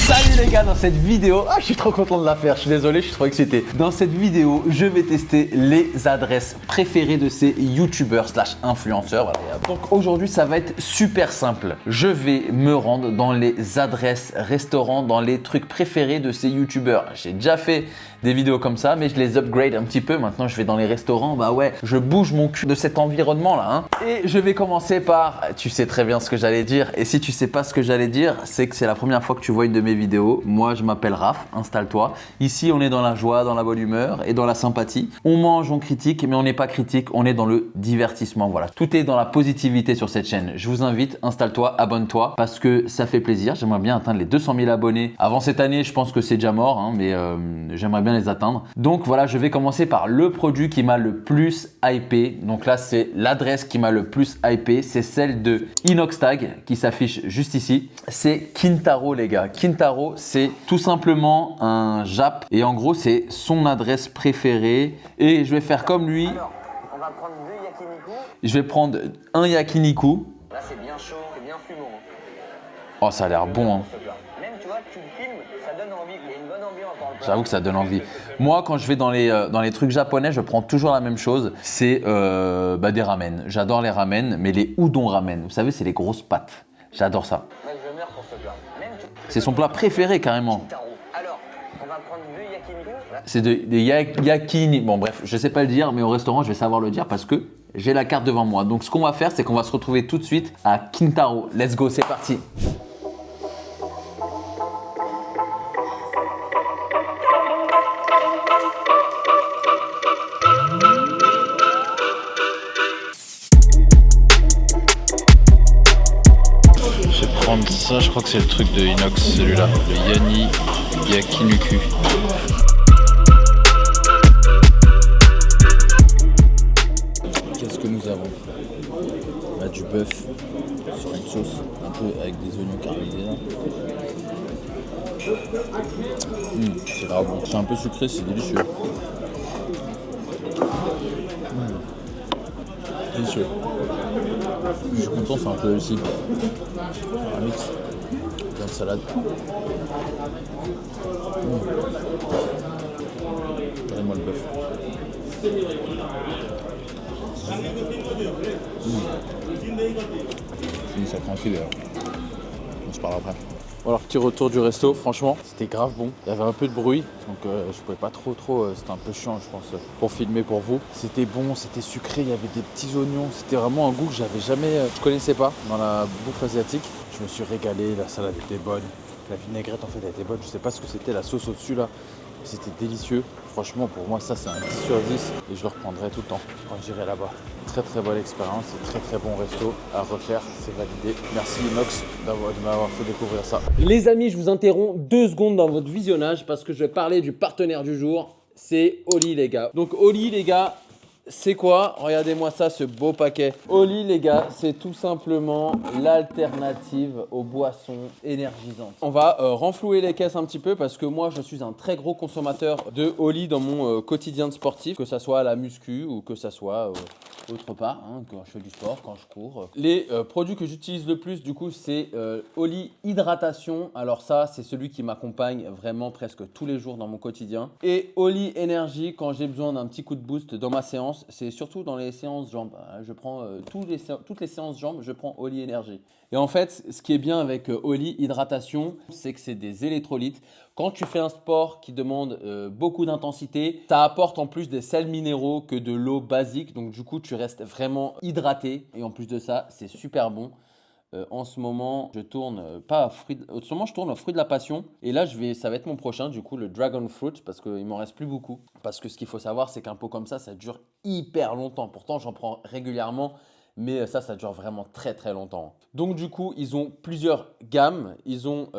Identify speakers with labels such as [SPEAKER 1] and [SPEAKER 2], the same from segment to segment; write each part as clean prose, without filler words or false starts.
[SPEAKER 1] Salut les gars, dans cette vidéo, je suis trop content de la faire, je suis désolé, je suis trop excité. Dans cette vidéo, je vais tester les adresses préférées de ces youtubeurs slash influenceurs. Voilà. Donc aujourd'hui, ça va être super simple. Je vais me rendre dans les adresses restaurants, dans les trucs préférés de ces youtubeurs. J'ai déjà fait des vidéos comme ça, mais je les upgrade un petit peu. Maintenant, je vais dans les restaurants, bah ouais, je bouge mon cul de cet environnement là. Et je vais commencer par, tu sais très bien ce que j'allais dire. Et si tu sais pas ce que j'allais dire, c'est que c'est la première fois que tu vois une de mes vidéos. Moi, je m'appelle Raph, installe-toi. Ici, on est dans la joie, dans la bonne humeur et dans la sympathie. On mange, on critique, mais on n'est pas critique, on est dans le divertissement. Voilà, tout est dans la positivité sur cette chaîne. Je vous invite, installe-toi, abonne-toi parce que ça fait plaisir. J'aimerais bien atteindre les 200 000 abonnés. Avant cette année, je pense que c'est déjà mort, mais j'aimerais bien les atteindre. Donc voilà, je vais commencer par le produit qui m'a le plus hypé. Donc là, c'est l'adresse qui m'a le plus hypé. C'est celle de Inoxtag qui s'affiche juste ici. C'est Kintaro, les gars. Kintaro, c'est tout simplement un Jap. Et en gros, c'est son adresse préférée. Et je vais faire comme lui.
[SPEAKER 2] Alors, on va prendre 2 yakiniku.
[SPEAKER 1] Je vais prendre un yakiniku.
[SPEAKER 2] Là, c'est bien chaud, c'est bien fumant.
[SPEAKER 1] Oh, ça a l'air bon, hein.
[SPEAKER 2] Même, tu vois, tu le filmes, ça donne envie. Il y a une bonne ambiance dans le plat.
[SPEAKER 1] J'avoue que ça donne envie. Moi, quand je vais dans les trucs japonais, je prends toujours la même chose. C'est des ramen. J'adore les ramen, mais les udon ramen. Vous savez, c'est les grosses pâtes. J'adore ça.
[SPEAKER 2] Moi, je meurs pour ce plat. Même,
[SPEAKER 1] C'est son plat préféré, carrément.
[SPEAKER 2] Taro. Alors, on va prendre 2 yakiniku. Là,
[SPEAKER 1] C'est des yakini. Bon, bref, je sais pas le dire, mais au restaurant, je vais savoir le dire parce que j'ai la carte devant moi. Donc, ce qu'on va faire, c'est qu'on va se retrouver tout de suite à Kintaro. Let's go, c'est parti.
[SPEAKER 3] Je vais prendre ça, je crois que c'est le truc de Inox, celui-là, le Yani Yakinuku.
[SPEAKER 1] Qu'est-ce que nous avons? On a du bœuf sur une sauce, un peu avec des oignons caramélisés là. C'est grave bon. C'est un peu sucré, c'est délicieux. Délicieux. Je suis content, c'est un peu réussi. Un mix. Bien de salade. Regardez-moi le bœuf. Finis ça tranquille. On se parle après. Alors, petit retour du resto, franchement, c'était grave bon. Il y avait un peu de bruit, donc je pouvais pas trop, c'était un peu chiant, je pense, pour filmer pour vous. C'était bon, c'était sucré, il y avait des petits oignons. C'était vraiment un goût que j'avais jamais, je connaissais pas dans la bouffe asiatique. Je me suis régalé, la salade était bonne. La vinaigrette, en fait, elle était bonne. Je sais pas ce que c'était, la sauce au-dessus là. C'était délicieux. Franchement, pour moi, ça, c'est un 10 sur 10 et je le reprendrai tout le temps quand j'irai là-bas. Très, très bonne expérience et très, très bon resto à refaire. C'est validé. Merci Inox de m'avoir fait découvrir ça.
[SPEAKER 4] Les amis, je vous interromps 2 secondes dans votre visionnage parce que je vais parler du partenaire du jour. C'est Oli, les gars. Donc, Oli, les gars, c'est quoi? Regardez-moi ça, ce beau paquet. Oli, les gars, c'est tout simplement l'alternative aux boissons énergisantes. On va renflouer les caisses un petit peu parce que moi, je suis un très gros consommateur de Oli dans mon quotidien de sportif, que ça soit à la muscu ou que ça soit autre part, quand je fais du sport, quand je cours. Les produits que j'utilise le plus, du coup, c'est Oli Hydratation. Alors ça, c'est celui qui m'accompagne vraiment presque tous les jours dans mon quotidien. Et Oli Énergie, quand j'ai besoin d'un petit coup de boost dans ma séance, c'est surtout dans les séances jambes. Je prends toutes les séances jambes, je prends Oli Énergie. Et en fait, ce qui est bien avec Oli Hydratation, c'est que c'est des électrolytes. Quand tu fais un sport qui demande beaucoup d'intensité, ça apporte en plus des sels minéraux que de l'eau basique. Donc du coup, tu restes vraiment hydraté. Et en plus de ça, c'est super bon. En ce moment, je tourne je tourne au fruit de la passion. Et là, ça va être mon prochain, du coup, le Dragon Fruit, parce qu'il m'en reste plus beaucoup. Parce que ce qu'il faut savoir, c'est qu'un pot comme ça dure hyper longtemps. Pourtant, j'en prends régulièrement, mais ça dure vraiment très très longtemps. Donc du coup, ils ont plusieurs gammes. Ils ont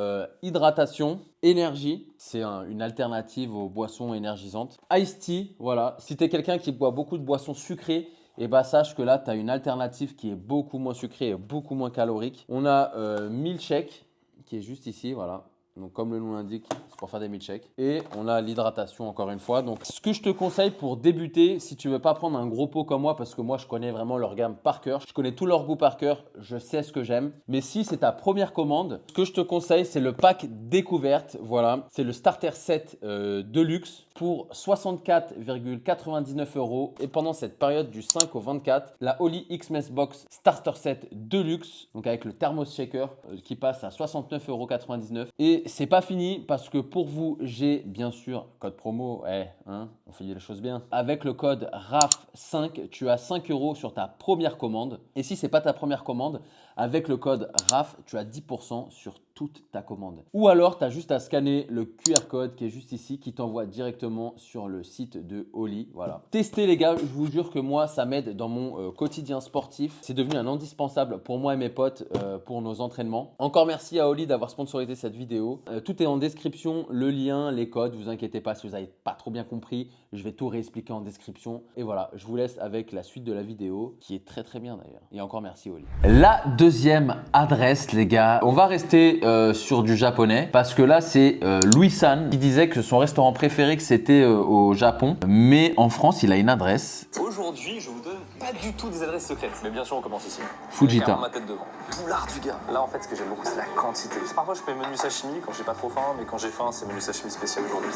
[SPEAKER 4] hydratation, énergie, c'est une alternative aux boissons énergisantes. Iced tea, voilà. Si tu es quelqu'un qui boit beaucoup de boissons sucrées, et bah sache que là, tu as une alternative qui est beaucoup moins sucrée et beaucoup moins calorique. On a Milkshake qui est juste ici, voilà. Donc comme le nom l'indique, c'est pour faire des milkshakes. Et on a l'hydratation encore une fois. Donc ce que je te conseille pour débuter, si tu veux pas prendre un gros pot comme moi, parce que moi je connais vraiment leur gamme par cœur, je connais tout leur goût par cœur, je sais ce que j'aime. Mais si c'est ta première commande, ce que je te conseille, c'est le pack découverte. Voilà, c'est le starter set Deluxe pour 64,99 €. Et pendant cette période du 5 au 24, la Oli Xmas Box Starter Set Deluxe, donc avec le thermos shaker qui passe à 69,99 €. Et c'est pas fini parce que pour vous, j'ai bien sûr code promo, on fait les choses bien. Avec le code RAF5, tu as 5 € sur ta première commande. Et si c'est pas ta première commande, avec le code RAF, tu as 10% sur toute ta commande. Ou alors, tu as juste à scanner le QR code qui est juste ici, qui t'envoie directement sur le site de Oli. Voilà. Testez les gars, je vous jure que moi, ça m'aide dans mon quotidien sportif. C'est devenu un indispensable pour moi et mes potes pour nos entraînements. Encore merci à Oli d'avoir sponsorisé cette vidéo. Tout est en description, le lien, les codes. Vous inquiétez pas si vous n'avez pas trop bien compris. Je vais tout réexpliquer en description. Et voilà, je vous laisse avec la suite de la vidéo qui est très très bien d'ailleurs. Et encore merci Oli. La deuxième adresse les gars, on va rester sur du japonais parce que là c'est Louis-san qui disait que son restaurant préféré que c'était au Japon, mais en France il a une adresse.
[SPEAKER 5] Aujourd'hui, je vous donne pas du tout des adresses secrètes, mais bien sûr on commence ici.
[SPEAKER 4] Fujita.
[SPEAKER 5] Avec ma tête devant. Poulard du gars. Là en fait ce que j'aime beaucoup c'est la quantité. Parfois je fais menu sashimi quand j'ai pas trop faim, mais quand j'ai faim c'est menu sashimi spécial aujourd'hui.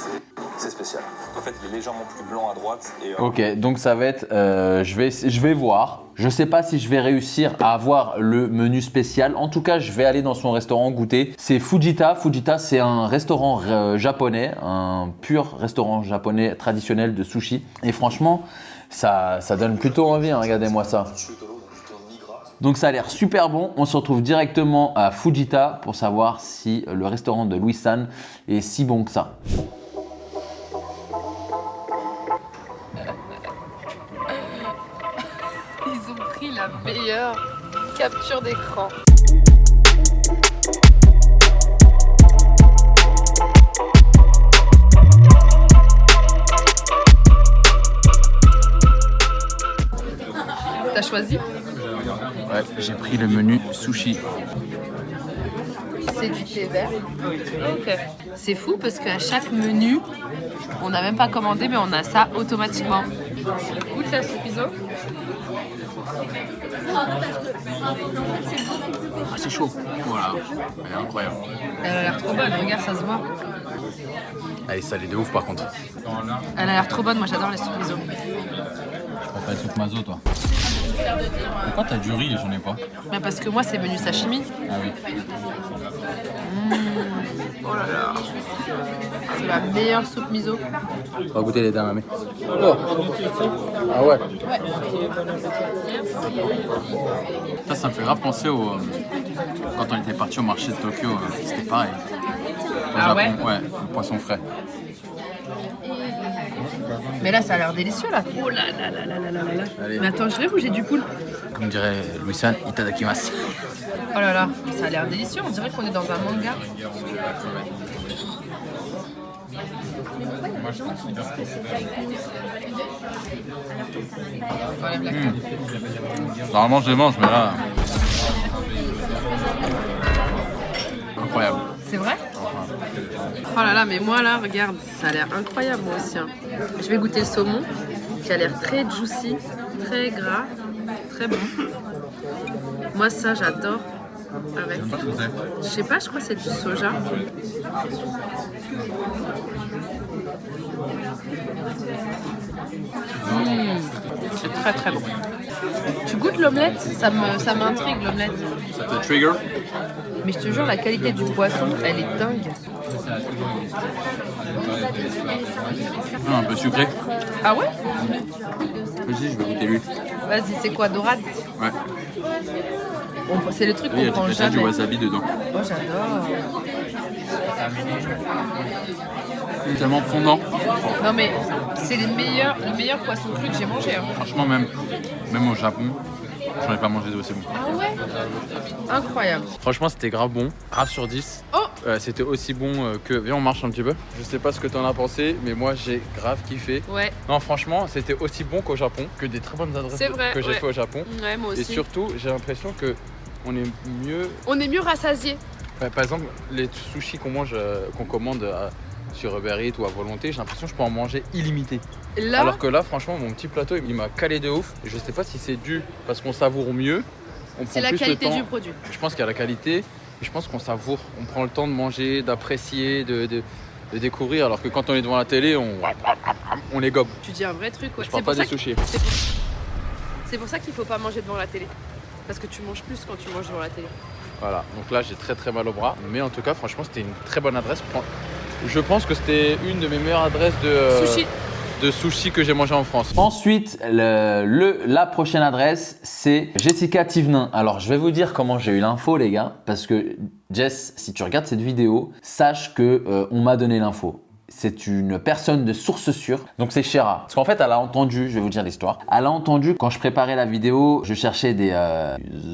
[SPEAKER 5] C'est spécial. En fait il est légèrement plus blanc à droite et.
[SPEAKER 4] Ok, donc ça va être, je vais voir. Je sais pas si je vais réussir à avoir le menu spécial. En tout cas, je vais aller dans son restaurant goûter. C'est Fujita. Fujita, c'est un restaurant japonais, un pur restaurant japonais traditionnel de sushi. Et franchement, ça donne plutôt envie. Hein, regardez-moi ça. Donc ça a l'air super bon. On se retrouve directement à Fujita pour savoir si le restaurant de Louis-san est si bon que ça.
[SPEAKER 6] Ils ont pris la meilleure capture d'écran. T'as choisi?
[SPEAKER 3] Ouais, j'ai pris le menu sushi.
[SPEAKER 6] C'est du thé vert. Ok. C'est fou parce qu'à chaque menu, on n'a même pas commandé, mais on a ça automatiquement. Goûte la soupe miso.
[SPEAKER 3] Ah, c'est chaud. Voilà, elle est incroyable.
[SPEAKER 6] Elle a l'air trop bonne, regarde, ça se voit.
[SPEAKER 3] Elle est salée de ouf par contre.
[SPEAKER 6] Elle a l'air trop bonne, moi j'adore les soupes miso.
[SPEAKER 3] Je préfère les soupes mazo toi. Pourquoi t'as du riz et j'en ai pas?
[SPEAKER 6] Mais parce que moi c'est menu sashimi.
[SPEAKER 3] Ah oui.
[SPEAKER 6] Oh là là. C'est la meilleure soupe miso.
[SPEAKER 3] On va goûter les damamés. Oh. Ah ouais. Ça me fait grave penser au quand on était parti au marché de Tokyo, c'était pareil. Au
[SPEAKER 6] Ah
[SPEAKER 3] Japon, ouais, le poisson frais.
[SPEAKER 6] Mais là ça a l'air délicieux là. Oh là là là là là là là.
[SPEAKER 3] Allez.
[SPEAKER 6] Mais attends, je rêve ou j'ai du poulpe?
[SPEAKER 3] Comme dirait Louis-san, itadakimasu.
[SPEAKER 6] Oh là là, ça a l'air délicieux, on dirait qu'on est dans un manga. Enlève la carte.
[SPEAKER 3] Normalement je les mange, mais là. Incroyable.
[SPEAKER 6] C'est vrai? Oh là là, mais moi là, regarde, ça a l'air incroyable moi aussi. Hein. Je vais goûter le saumon, qui a l'air très juicy, très gras, très bon. Moi ça j'adore. Avec. Je sais pas, je crois que c'est du soja. C'est très très bon. Tu goûtes l'omelette? Ça m'intrigue l'omelette.
[SPEAKER 3] Ça te trigger?
[SPEAKER 6] Mais je te jure, la qualité du poisson, elle est dingue.
[SPEAKER 3] Ah, un peu sucré.
[SPEAKER 6] Ah ouais?
[SPEAKER 3] Vas-y, je vais goûter lui.
[SPEAKER 6] Vas-y, c'est quoi, dorade?
[SPEAKER 3] Ouais.
[SPEAKER 6] C'est le truc
[SPEAKER 3] Il y
[SPEAKER 6] qu'on
[SPEAKER 3] a
[SPEAKER 6] prend
[SPEAKER 3] déjà du
[SPEAKER 6] jamais.
[SPEAKER 3] wasabi dedans.
[SPEAKER 6] Oh, j'adore.
[SPEAKER 3] C'est tellement fondant.
[SPEAKER 6] Non mais c'est le meilleur poisson cru que j'ai mangé. Hein.
[SPEAKER 3] Franchement, même au Japon, j'en ai pas mangé d'aussi bon.
[SPEAKER 6] Ah ouais? Incroyable.
[SPEAKER 3] Franchement, c'était grave bon. Grave sur 10.
[SPEAKER 6] Oh!
[SPEAKER 3] C'était aussi bon que... Viens, on marche un petit peu. Je sais pas ce que t'en as pensé, mais moi, j'ai grave kiffé.
[SPEAKER 6] Ouais.
[SPEAKER 3] Non, franchement, c'était aussi bon qu'au Japon, que des très bonnes adresses
[SPEAKER 6] C'est vrai,
[SPEAKER 3] que j'ai
[SPEAKER 6] ouais.
[SPEAKER 3] fait au Japon.
[SPEAKER 6] Ouais, moi aussi.
[SPEAKER 3] Et surtout, j'ai l'impression que on est mieux...
[SPEAKER 6] On est mieux rassasié.
[SPEAKER 3] Ouais, par exemple, les sushis qu'on mange, qu'on commande sur Uber Eats ou à volonté, j'ai l'impression que je peux en manger illimité.
[SPEAKER 6] Là,
[SPEAKER 3] Alors que là, franchement, mon petit plateau, il m'a calé de ouf. Et je sais pas si c'est dû parce qu'on savoure mieux. On
[SPEAKER 6] c'est
[SPEAKER 3] prend
[SPEAKER 6] la
[SPEAKER 3] plus le
[SPEAKER 6] qualité
[SPEAKER 3] temps.
[SPEAKER 6] du produit.
[SPEAKER 3] Je pense qu'il y a la qualité. Et je pense qu'on savoure. On prend le temps de manger, d'apprécier, de découvrir. Alors que quand on est devant la télé, on les gobe.
[SPEAKER 6] Tu dis un vrai truc, ouais.
[SPEAKER 3] Je parle pas des sushis.
[SPEAKER 6] C'est pour ça qu'il faut pas manger devant la télé. Parce que tu manges plus quand tu manges devant la télé.
[SPEAKER 3] Voilà, donc là j'ai très mal au bras. Mais en tout cas, franchement, c'était une très bonne adresse. Je pense que c'était une de mes meilleures adresses de sushi que j'ai mangé en France.
[SPEAKER 1] Ensuite, la prochaine adresse, c'est Jessica Thévenin. Alors, je vais vous dire comment j'ai eu l'info, les gars, parce que Jess, si tu regardes cette vidéo, sache que on m'a donné l'info. C'est une personne de source sûre, donc c'est Chéra. Parce qu'en fait, elle a entendu, je vais vous dire l'histoire, elle a entendu quand je préparais la vidéo, je cherchais des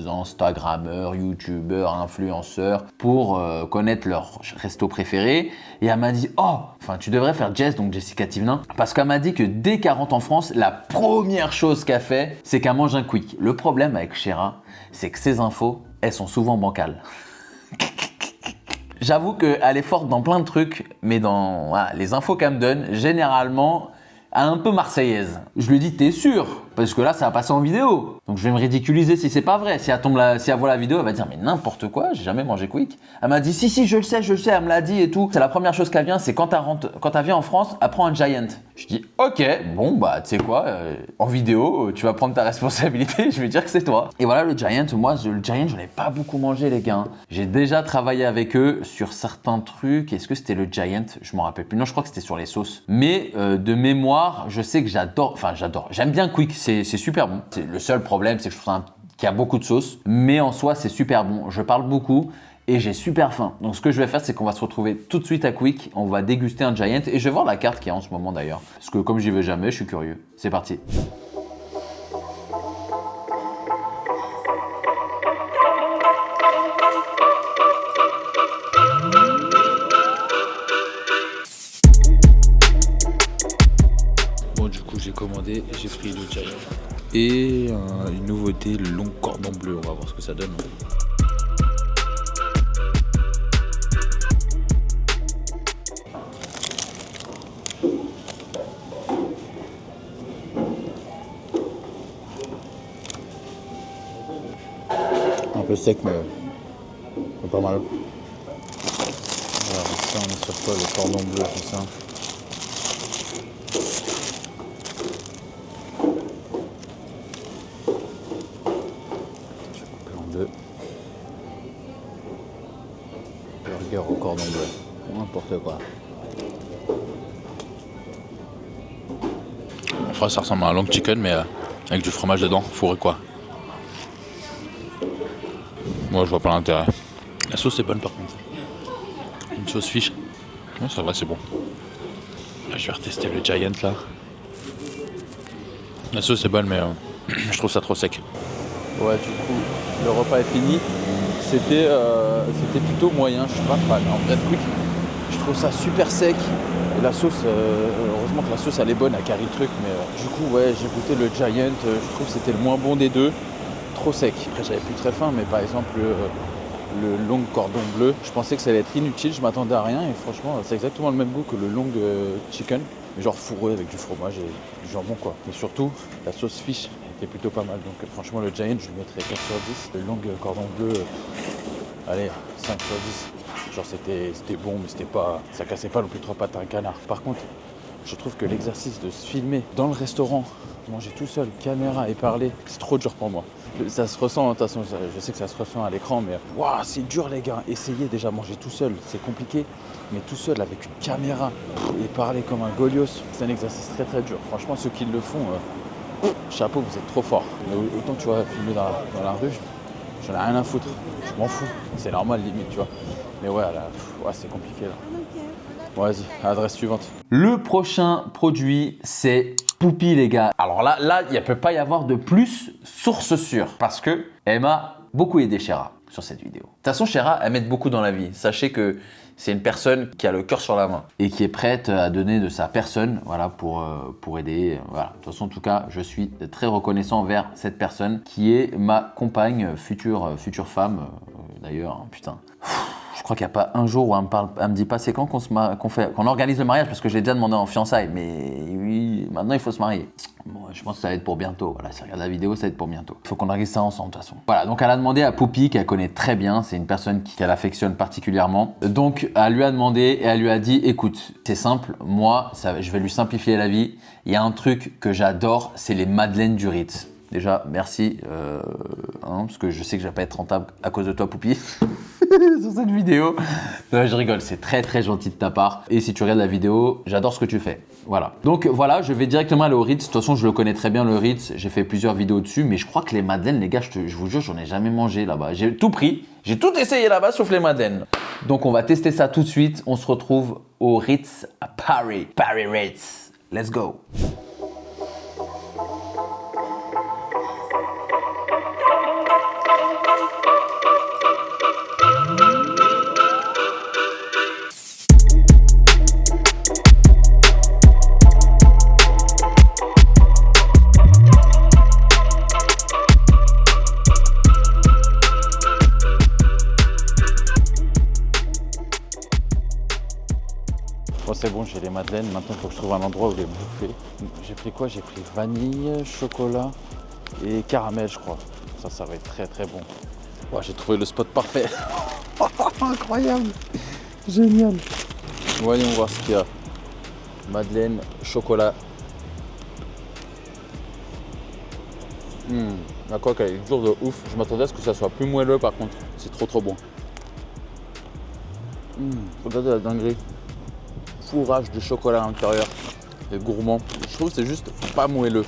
[SPEAKER 1] Instagrammeurs, YouTubeurs, influenceurs pour connaître leur resto préféré. Et elle m'a dit, oh, enfin tu devrais faire Jess, donc Jessica Thévenin, parce qu'elle m'a dit que dès 40 en France, la première chose qu'elle fait, c'est qu'elle mange un quick. Le problème avec Chéra, c'est que ces infos, elles sont souvent bancales. J'avoue qu'elle est forte dans plein de trucs, mais dans les infos qu'elle me donne, généralement, elle est un peu marseillaise. Je lui dis, t'es sûr? Parce que là, ça va passer en vidéo. Donc je vais me ridiculiser si c'est pas vrai. Si elle voit la vidéo, elle va dire, mais n'importe quoi, j'ai jamais mangé quick. Elle m'a dit, si, je le sais, elle me l'a dit et tout. C'est la première chose qu'elle vient, c'est quand elle vient en France, elle prend un Giant. Je dis, ok, bon, bah, tu sais quoi, en vidéo, tu vas prendre ta responsabilité, je vais dire que c'est toi. Et voilà, le Giant, moi, le Giant, j'en ai pas beaucoup mangé, les gars. J'ai déjà travaillé avec eux sur certains trucs. Est-ce que c'était le Giant? Je m'en rappelle plus. Non, je crois que c'était sur les sauces. Mais de mémoire, je sais que j'adore. J'aime bien quick, c'est super bon. Le seul problème, c'est que je trouve qu'il y a beaucoup de sauce. Mais en soi, c'est super bon. Je parle beaucoup. Et j'ai super faim. Donc ce que je vais faire, c'est qu'on va se retrouver tout de suite à Quick. On va déguster un Giant et je vais voir la carte qu'il y a en ce moment d'ailleurs. Parce que comme j'y vais jamais, je suis curieux. C'est parti.
[SPEAKER 7] Bon, du coup, j'ai commandé et j'ai pris le Giant. Et une nouveauté, le long cordon bleu. On va voir ce que ça donne. Un peu sec, mais pas mal. Voilà, ça, on est sur quoi? Le cordon bleu, c'est ça. Je vais couper en deux. Burger au cordon bleu. N'importe quoi. Enfin, ça ressemble à un long chicken, mais avec du fromage dedans, fourré quoi. Moi, je vois pas l'intérêt. La sauce est bonne par contre. Une sauce fish. Ouais, ça va, c'est bon. Là, je vais retester le Giant là. La sauce est bonne, mais je trouve ça trop sec.
[SPEAKER 4] Ouais, du coup, le repas est fini. C'était plutôt moyen, je suis pas fan. En vrai, quick, je trouve ça super sec. Et la sauce, heureusement que la sauce elle est bonne, elle carry le truc. Mais du coup, ouais, j'ai goûté le Giant. Je trouve que c'était le moins bon des deux. Trop sec. Après, j'avais plus très faim, mais par exemple, le long cordon bleu, je pensais que ça allait être inutile, je m'attendais à rien. Et franchement, c'est exactement le même goût que le long chicken. Mais genre fourré avec du fromage et du jambon, quoi. Et surtout, la sauce fish était plutôt pas mal. Donc franchement, le Giant, je lui mettrais 4 sur 10. Le long cordon bleu, allez, 5 sur 10. Genre c'était bon, mais c'était pas, ça cassait pas non plus trop pattes à un canard. Par contre, je trouve que l'exercice de se filmer dans le restaurant, manger tout seul, caméra et parler, c'est trop dur pour moi. Ça se ressent, de toute façon, je sais que ça se ressent à l'écran, mais waouh, c'est dur les gars. Essayez déjà manger tout seul, c'est compliqué, mais tout seul avec une caméra et parler comme un golios, c'est un exercice très très dur. Franchement, ceux qui le font, chapeau, vous êtes trop forts. Autant tu vois, filmer dans la rue, j'en ai rien à foutre, je m'en fous, c'est normal limite, tu vois. Mais ouais, là, c'est compliqué là. Bon, vas-y, adresse suivante.
[SPEAKER 1] Le prochain produit, c'est Poupi, les gars. Alors là, il ne peut pas y avoir de plus source sûre parce que elle m'a beaucoup aidé, Chéra, sur cette vidéo. De toute façon, Chéra, elle m'aide beaucoup dans la vie. Sachez que c'est une personne qui a le cœur sur la main et qui est prête à donner de sa personne, voilà, pour aider. Voilà. De toute façon, en tout cas, je suis très reconnaissant envers cette personne qui est ma compagne, future femme. D'ailleurs, putain. Je crois qu'il n'y a pas un jour où elle me dit pas c'est quand qu'on organise le mariage, parce que j'ai déjà demandé en fiançailles, mais oui, maintenant il faut se marier. Bon, je pense que ça va être pour bientôt. Voilà, si tu regardes la vidéo, ça va être pour bientôt. Il faut qu'on organise ça ensemble de toute façon. Voilà, donc elle a demandé à Poupie, qu'elle connaît très bien, c'est une personne qu'elle affectionne particulièrement. Donc elle lui a demandé et elle lui a dit écoute, c'est simple, moi, je vais lui simplifier la vie. Il y a un truc que j'adore, c'est les madeleines du Ritz. Déjà, merci, parce que je sais que je vais pas être rentable à cause de toi, Poupie, sur cette vidéo. Non, je rigole, c'est très très gentil de ta part. Et si tu regardes la vidéo, j'adore ce que tu fais. Voilà. Donc voilà, je vais directement aller au Ritz. De toute façon, je le connais très bien, le Ritz. J'ai fait plusieurs vidéos dessus, mais je crois que les madeleines, les gars, je vous jure, j'en ai jamais mangé là-bas. J'ai tout pris, j'ai tout essayé là-bas, sauf les madeleines. Donc on va tester ça tout de suite. On se retrouve au Ritz à Paris. Paris Ritz. Let's go.
[SPEAKER 7] Bon, c'est bon, j'ai les madeleines. Maintenant, il faut que je trouve un endroit où les bouffer. J'ai pris quoi? J'ai pris vanille, chocolat et caramel, je crois. Ça va être très très bon. Oh, j'ai trouvé le spot parfait. Incroyable. Génial. Voyons voir ce qu'il y a. Madeleine, chocolat. La coque, elle est dure de ouf. Je m'attendais à ce que ça soit plus moelleux par contre. C'est trop bon. Regardez la dinguerie. Fourrage de chocolat à l'intérieur. C'est gourmand. Je trouve que c'est juste pas moelleux.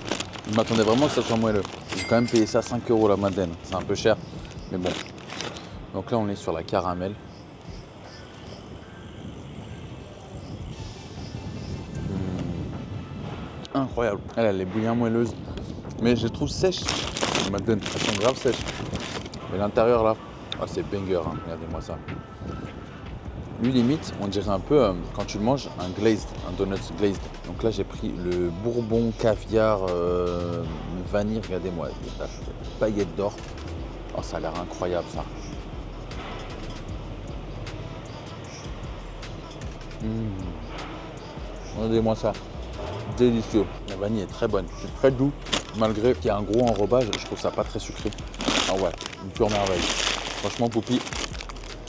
[SPEAKER 7] Je m'attendais vraiment que ça soit moelleux. J'ai quand même payé ça 5 € la madeleine. C'est un peu cher, mais bon. Donc là, on est sur la caramel. Incroyable. Elle est bien moelleuse, mais je les trouve sèches. Les madeleines, elles sont grave sèches. Mais l'intérieur là, c'est banger. Hein. Regardez-moi ça. Lui limite, on dirait un peu quand tu le manges, un glazed, un donut glazed. Donc là j'ai pris le bourbon caviar vanille, regardez-moi, des taches de paillettes d'or. Oh, ça a l'air incroyable ça. Regardez-moi ça, délicieux. La vanille est très bonne, c'est très doux, malgré qu'il y a un gros enrobage, je trouve ça pas très sucré. Ah ouais, une pure merveille. Franchement Poupie,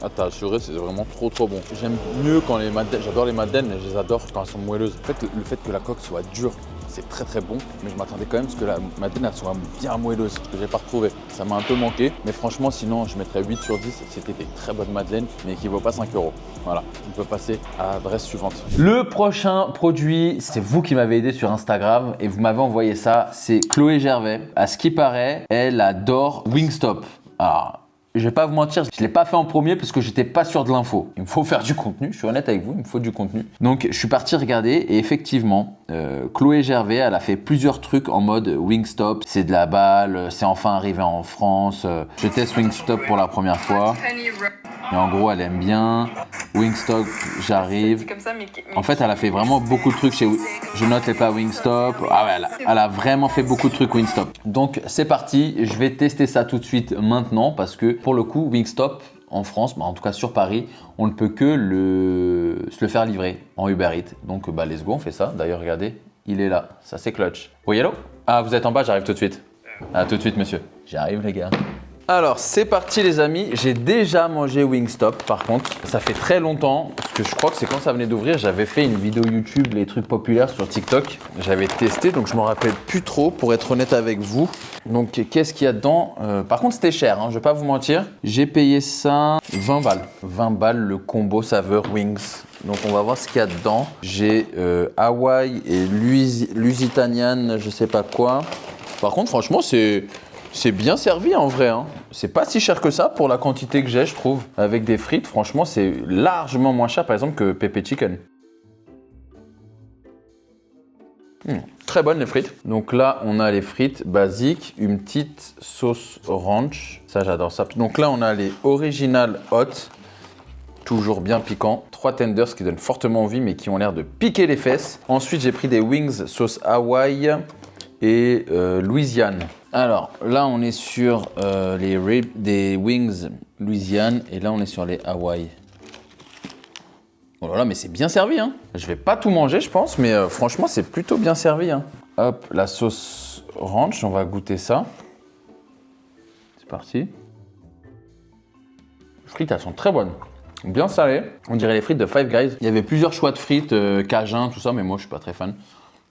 [SPEAKER 7] ah t'as assuré, c'est vraiment trop bon. J'aime mieux quand les madeleines, j'adore les madeleines, mais je les adore quand elles sont moelleuses. En fait, le fait que la coque soit dure, c'est très bon, mais je m'attendais quand même à ce que la madeleine elle soit bien moelleuse, ce que j'ai pas retrouvé. Ça m'a un peu manqué, mais franchement sinon je mettrais 8 sur 10, c'était des très bonnes madeleines, mais qui vaut pas 5 €. Voilà, on peut passer à l'adresse suivante.
[SPEAKER 1] Le prochain produit, c'est vous qui m'avez aidé sur Instagram et vous m'avez envoyé ça, c'est Chloé Gervais. À ce qui paraît, elle adore Wingstop. Alors, je vais pas vous mentir, je ne l'ai pas fait en premier parce que j'étais pas sûr de l'info. Il me faut faire du contenu, je suis honnête avec vous, il me faut du contenu. Donc je suis parti regarder et effectivement, Chloé Gervais, elle a fait plusieurs trucs en mode Wingstop. C'est de la balle, c'est enfin arrivé en France. Je teste Wingstop pour la première fois. Et en gros, elle aime bien. Wingstop, j'arrive. En fait, elle a fait vraiment beaucoup de trucs chez Je note les plats Wingstop. Ah ouais, elle a vraiment fait beaucoup de trucs Wingstop. Donc, c'est parti. Je vais tester ça tout de suite maintenant parce que pour le coup, Wingstop en France, en tout cas sur Paris, on ne peut que se le faire livrer en Uber Eats. Donc, let's go, on fait ça. D'ailleurs, regardez, il est là. Ça, c'est clutch. Oui, hello? Ah, vous êtes en bas, j'arrive tout de suite. Ah, tout de suite, monsieur. J'arrive, les gars. Alors, c'est parti les amis, j'ai déjà mangé Wingstop par contre, ça fait très longtemps, parce que je crois que c'est quand ça venait d'ouvrir, j'avais fait une vidéo YouTube, les trucs populaires sur TikTok, j'avais testé, donc je m'en rappelle plus trop pour être honnête avec vous. Donc qu'est-ce qu'il y a dedans? Par contre c'était cher, je vais pas vous mentir, j'ai payé ça 20 balles. 20 balles le combo saveur Wings. Donc on va voir ce qu'il y a dedans. J'ai Hawaï et Lusitanian, je sais pas quoi. Par contre franchement c'est bien servi en vrai. C'est pas si cher que ça pour la quantité que j'ai, je trouve. Avec des frites, franchement, c'est largement moins cher par exemple que Pepe Chicken. Très bonnes les frites. Donc là, on a les frites basiques, une petite sauce ranch. Ça, j'adore ça. Donc là, on a les Original Hot. Toujours bien piquant. 3 tenders qui donnent fortement envie mais qui ont l'air de piquer les fesses. Ensuite, j'ai pris des wings sauce Hawaï et Louisiane. Alors là on est sur des wings Louisiane et là on est sur les Hawaï. Oh là là, mais c'est bien servi, hein. Je vais pas tout manger, je pense, mais franchement, c'est plutôt bien servi, hein. Hop, la sauce ranch, on va goûter ça. C'est parti. Les frites, elles sont très bonnes. Bien salées. On dirait les frites de Five Guys. Il y avait plusieurs choix de frites, cajun, tout ça, mais moi, je suis pas très fan.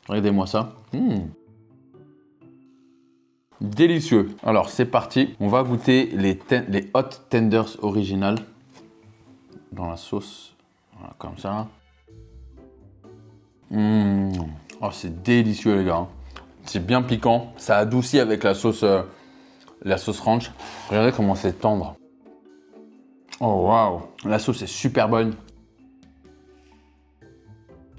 [SPEAKER 1] Regardez-moi ça. Délicieux. Alors, c'est parti. On va goûter les hot tenders originales dans la sauce. Voilà, comme ça. Oh, c'est délicieux, les gars. C'est bien piquant. Ça adoucit avec la sauce ranch. Regardez comment c'est tendre. Oh, waouh. La sauce est super bonne.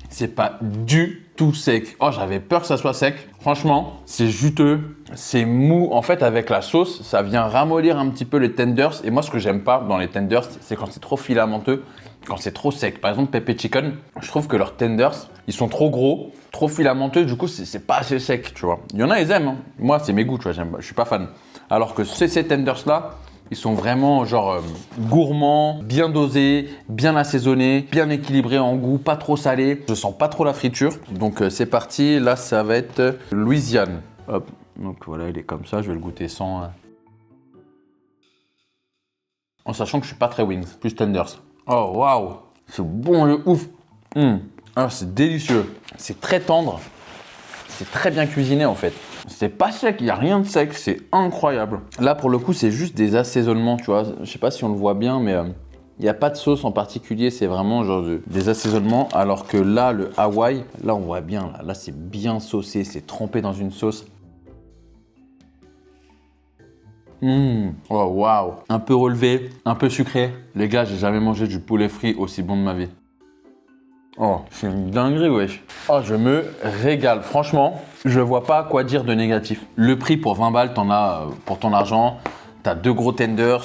[SPEAKER 1] C'est pas du tout sec. Oh, j'avais peur que ça soit sec. Franchement, c'est juteux, c'est mou. En fait, avec la sauce, ça vient ramollir un petit peu les tenders. Et moi, ce que j'aime pas dans les tenders, c'est quand c'est trop filamenteux, quand c'est trop sec. Par exemple, Pepe Chicken, je trouve que leurs tenders, ils sont trop gros, trop filamenteux. Du coup, c'est pas assez sec, tu vois. Il y en a, ils aiment. Hein. Moi, c'est mes goûts, tu vois. Je suis pas fan. Alors que ces tenders-là, ils sont vraiment genre gourmands, bien dosés, bien assaisonnés, bien équilibrés en goût, pas trop salés. Je sens pas trop la friture. Donc c'est parti, là ça va être Louisiane. Hop, donc voilà, il est comme ça, je vais le goûter sans... En sachant que je suis pas très wings, plus tenders. Oh waouh, c'est bon le ouf. Ah, c'est délicieux, c'est très tendre, c'est très bien cuisiné en fait. C'est pas sec, il n'y a rien de sec, c'est incroyable. Là, pour le coup, c'est juste des assaisonnements, tu vois. Je sais pas si on le voit bien, mais il n'y a pas de sauce en particulier, c'est vraiment genre des assaisonnements. Alors que là, le Hawaï, là, on voit bien, là c'est bien saucé, c'est trempé dans une sauce. Oh waouh, un peu relevé, un peu sucré. Les gars, j'ai jamais mangé du poulet frit aussi bon de ma vie. Oh, c'est une dinguerie, wesh. Oh, je me régale. Franchement, je vois pas quoi dire de négatif. Le prix pour 20 balles, t'en as pour ton argent. T'as 2 gros tenders.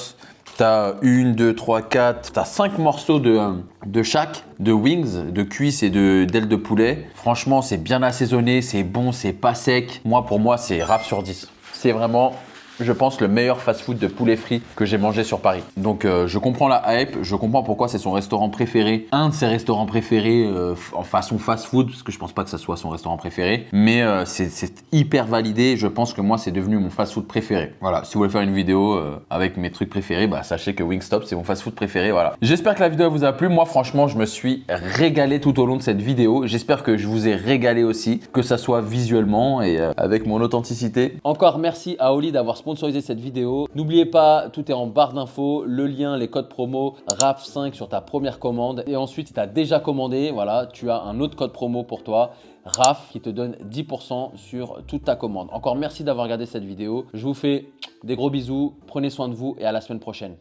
[SPEAKER 1] T'as 1, 2, 3, 4. T'as 5 morceaux de chaque, de wings, de cuisses et d'ailes de poulet. Franchement, c'est bien assaisonné, c'est bon, c'est pas sec. Pour moi, c'est raf sur 10. C'est vraiment... je pense, le meilleur fast-food de poulet frit que j'ai mangé sur Paris. Donc, je comprends la hype, je comprends pourquoi c'est son restaurant préféré. Un de ses restaurants préférés en façon fast-food, parce que je pense pas que ça soit son restaurant préféré. Mais c'est hyper validé. Je pense que moi, c'est devenu mon fast-food préféré. Voilà, si vous voulez faire une vidéo avec mes trucs préférés, bah, sachez que Wingstop, c'est mon fast-food préféré. Voilà. J'espère que la vidéo vous a plu. Moi, franchement, je me suis régalé tout au long de cette vidéo. J'espère que je vous ai régalé aussi, que ça soit visuellement et avec mon authenticité.
[SPEAKER 4] Encore merci à Oli d'avoir sponsorisé cette vidéo. N'oubliez pas, tout est en barre d'infos, le lien, les codes promo RAF5 sur ta première commande. Et ensuite, si tu as déjà commandé, voilà, tu as un autre code promo pour toi, RAF, qui te donne 10% sur toute ta commande. Encore merci d'avoir regardé cette vidéo. Je vous fais des gros bisous, prenez soin de vous et à la semaine prochaine.